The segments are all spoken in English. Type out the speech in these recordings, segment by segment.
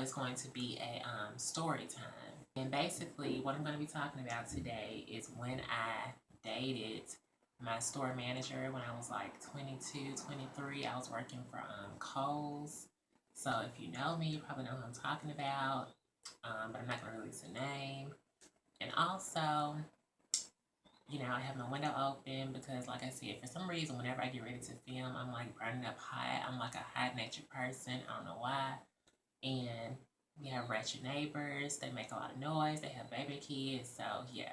Is going to be a story time. And basically, what I'm going to be talking about today is when I dated my store manager when I was like 22, 23. I was working for Kohl's. So if you know me, you probably know who I'm talking about, but I'm not going to release a name. And also, I have my window open because, like I said, for some reason, whenever I get ready to film, I'm like burning up hot. I'm like a hot natured person. I don't know why. And we have wretched neighbors. They make a lot of noise. They have baby kids. So, yeah.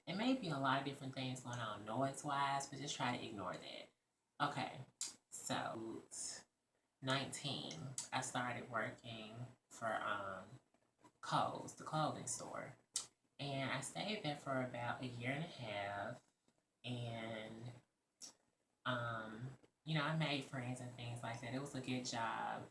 It may be a lot of different things going on noise-wise, but just try to ignore that. Okay. So, 19, I started working for Kohl's, the clothing store. And I stayed there for about a year and a half. And, I made friends and things like that. It was a good job.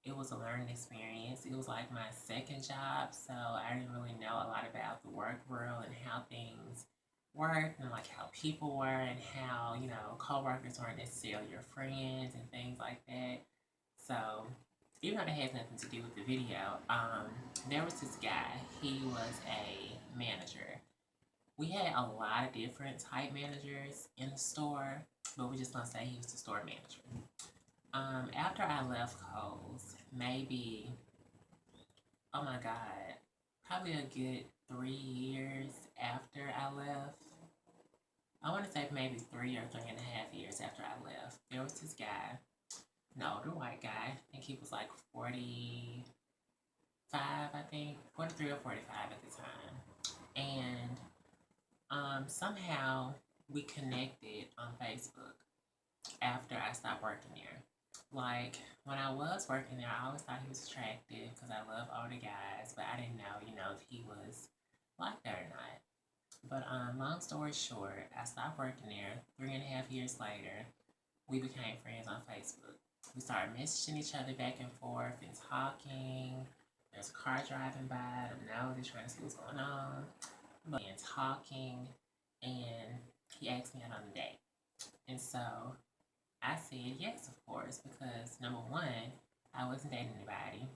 It was a learning experience. It was like my second job, so I didn't really know a lot about the work world and how things work and like how people were and how, coworkers weren't necessarily your friends and things like that. So even though that has nothing to do with the video, there was this guy. He was a manager. We had a lot of different type managers in the store, but we're just gonna say he was the store manager. After I left Kohl's, maybe, oh my God, probably a good 3 years after I left. I want to say maybe 3 or 3.5 years after I left. There was this guy, an older white guy. I think he was like 45, I think, 43 or 45 at the time. And somehow we connected on Facebook after I stopped working there. Like, when I was working there, I always thought he was attractive because I love older guys, but I didn't know, if he was like that or not. But long story short, I stopped working there. 3.5 years later, we became friends on Facebook. We started messaging each other back and forth and talking. There's a car driving by. I don't know. They're trying to see what's going on. And talking, and he asked me out on a date. And so I said yes, of course, because number one, I wasn't dating anybody,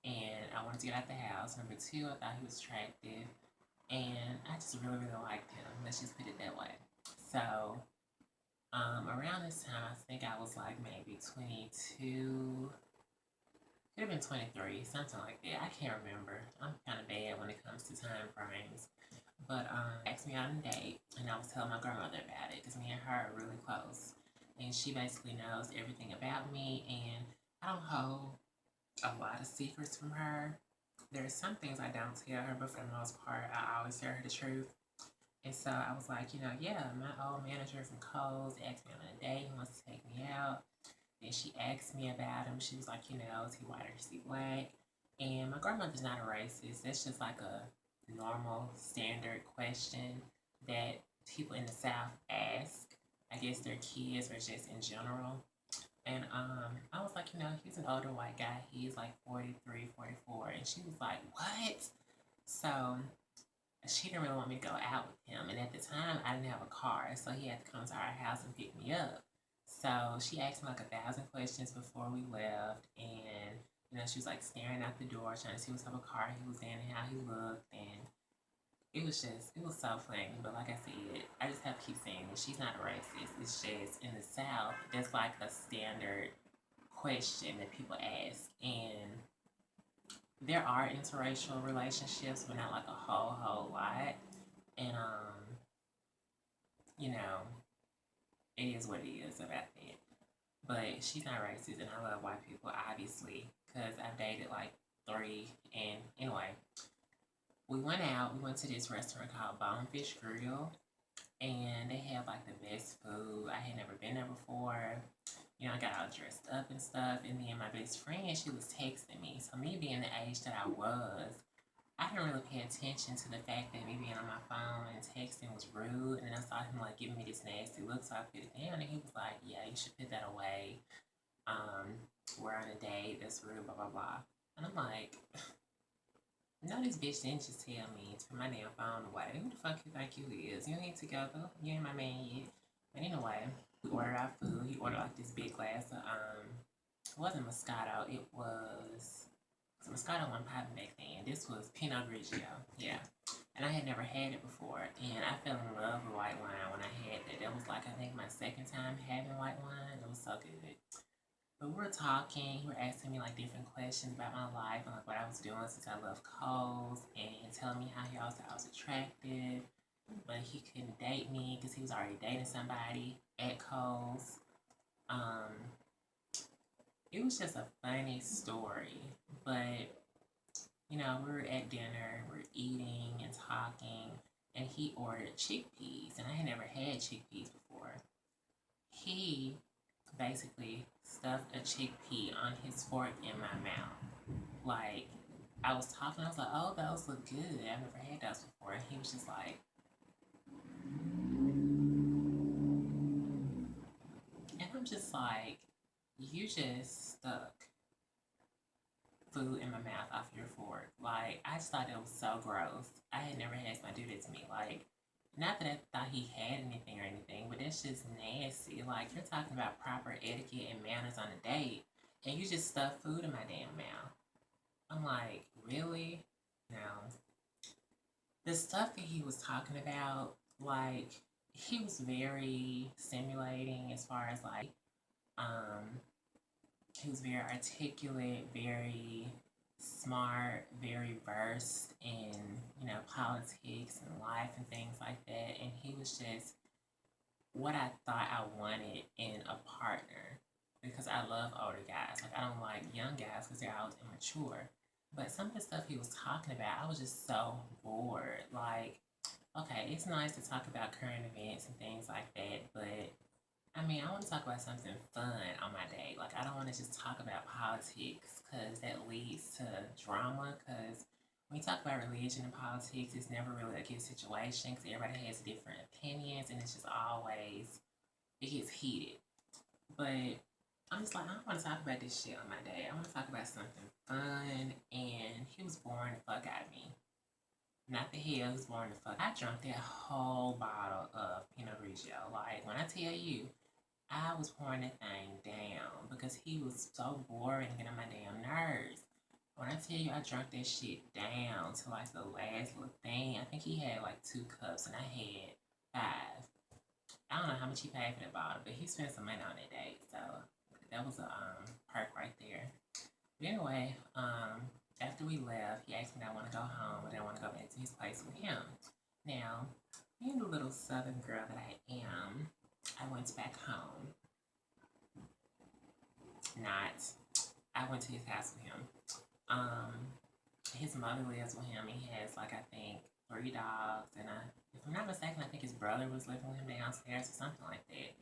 and I wanted to get out the house. Number two, I thought he was attractive, and I just really, really liked him. Let's just put it that way. So, around this time, I think I was like maybe 22, could have been 23, something like that. I can't remember. I'm kind of bad when it comes to time frames. But asked me out on a date, and I was telling my grandmother about it because me and her are really close. And she basically knows everything about me, and I don't hold a lot of secrets from her. There's some things I don't tell her, but for the most part, I always tell her the truth. And so I was like, yeah, my old manager from Kohl's asked me on a date. He wants to take me out. Then she asked me about him. She was like, is he white or is he black? And my grandmother's not a racist. That's just like a normal standard question that people in the South ask. I guess their kids or just in general. And I was like, he's an older white guy. He's like 43, 44. And she was like, what? So she didn't really want me to go out with him. And at the time, I didn't have a car. So he had to come to our house and pick me up. So she asked me like 1,000 questions before we left. And she was like staring out the door, trying to see what type of car he was in and how he looked. And it was so funny. But like I said, I just have to keep saying that she's not racist. It's just in the South, that's like a standard question that people ask. And there are interracial relationships, but not like a whole lot. And, it is what it is about that. But she's not racist, and I love white people, obviously, because I've dated like 3. And anyway, we went out. We went to this restaurant called Bonefish Grill, and they have like the best food. I had never been there before. I got all dressed up and stuff. And then my best friend, she was texting me. So me being the age that I was, I didn't really pay attention to the fact that me being on my phone and texting was rude. And then I saw him like giving me this nasty look, so I put it down. And he was like, yeah, you should put that away. We're on a date. That's rude, blah, blah, blah. And I'm like, no, this bitch didn't just tell me to put my damn phone away. Who the fuck you think you is? You ain't together. You ain't my man yet. But anyway, we ordered our food. He ordered like this big glass of, it wasn't Moscato. It was So Moscato wasn't popping back then. This was Pinot Grigio. Yeah. And I had never had it before. And I fell in love with white wine when I had that. That was like, I think, my second time having white wine. It was so good. But we were talking, he were asking me like different questions about my life and like what I was doing since I left Kohl's, and telling me how he always thought I was attractive, but he couldn't date me because he was already dating somebody at Kohl's. It was just a funny story, but you know, we were at dinner, we were eating and talking, and he ordered chickpeas, and I had never had chickpeas before. He basically stuffed a chickpea on his fork in my mouth. Like, I was talking, I was like, oh, those look good. I've never had those before. And he was just like, and I'm just like, you just stuck food in my mouth off your fork. Like, I just thought it was so gross. I had never had somebody do that to me. Like, not that I thought he had anything or anything, but that's just nasty. Like, you're talking about proper etiquette and manners on a date, and you just stuff food in my damn mouth. I'm like, really? No. The stuff that he was talking about, like, he was very stimulating as far as like, he was very articulate, very smart, very versed in, you know, politics and life and things like that. And he was just what I thought I wanted in a partner, because I love older guys. Like, I don't like young guys because they're always immature. But some of the stuff he was talking about, I was just so bored. Like, okay, it's nice to talk about current events and things like that, but I mean, I want to talk about something fun on my date. Like, I don't want to just talk about politics because that leads to drama. Because when you talk about religion and politics, it's never really a good situation because everybody has different opinions, and it's just always, it gets heated. But I'm just like, I don't want to talk about this shit on my date. I want to talk about something fun, and he was boring the fuck out of me. Not the hell, he was boring the fuck. I drank that whole bottle of Pinot Grigio. Like, when I tell you, I was pouring that thing down because he was so boring and getting on my damn nerves. When I tell you I drank that shit down to like the last little thing, I think he had like 2 cups and I had 5. I don't know how much he paid for that bottle, but he spent some money on that day, so that was a perk right there. But anyway, after we left, he asked me if I want to go home, but I want to go back to his place with him. Now, being the little southern girl that I am, I went back home. I went to his house with him. His mother lives with him. He has like, I think, 3 dogs, and if I'm not mistaken, I think his brother was living with him downstairs or something like that.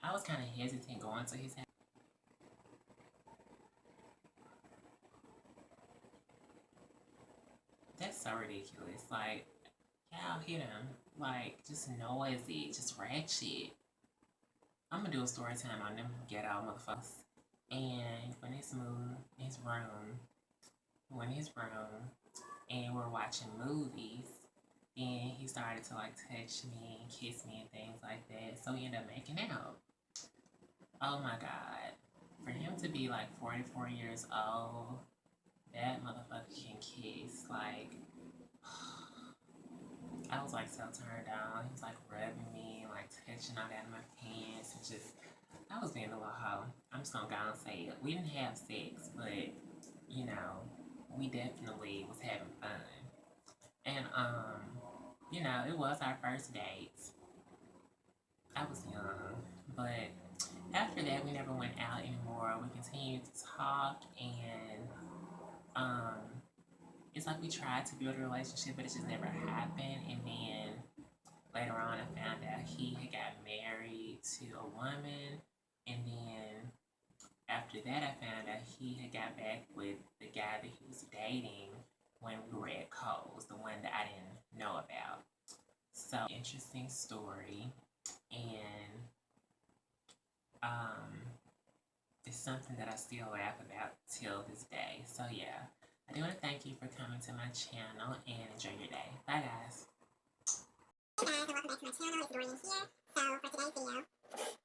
I was kind of hesitant going to his house. That's so ridiculous. Like, y'all hit him. Like, just noisy, just ratchet. I'm gonna do a story time on them ghetto motherfuckers. And when it's moved in his room, and we're watching movies, then he started to like touch me and kiss me and things like that. So we ended up making out. Oh my god. For him to be like 44 years old, that motherfucker can kiss. Like, I was like so turned on. He was like rubbing me, like touching all that in my pants, and just, I was being a little hoe. I'm just gonna go and say it. We didn't have sex, but you know, we definitely was having fun. And you know, it was our first date. I was young, but after that, we never went out anymore. We continued to talk, and it's like we tried to build a relationship, but it just never happened. And then later on, I found out he had got married to a woman, and then after that, I found out he had got back with the guy that he was dating when we were at Kohl's, the one that I didn't know about. So, interesting story, and it's something that I still laugh about till this day. So yeah, I do want to thank you for coming to my channel and enjoy your day. Bye guys. Hey guys, and welcome back to my channel. It's Dorian here. So for today's video,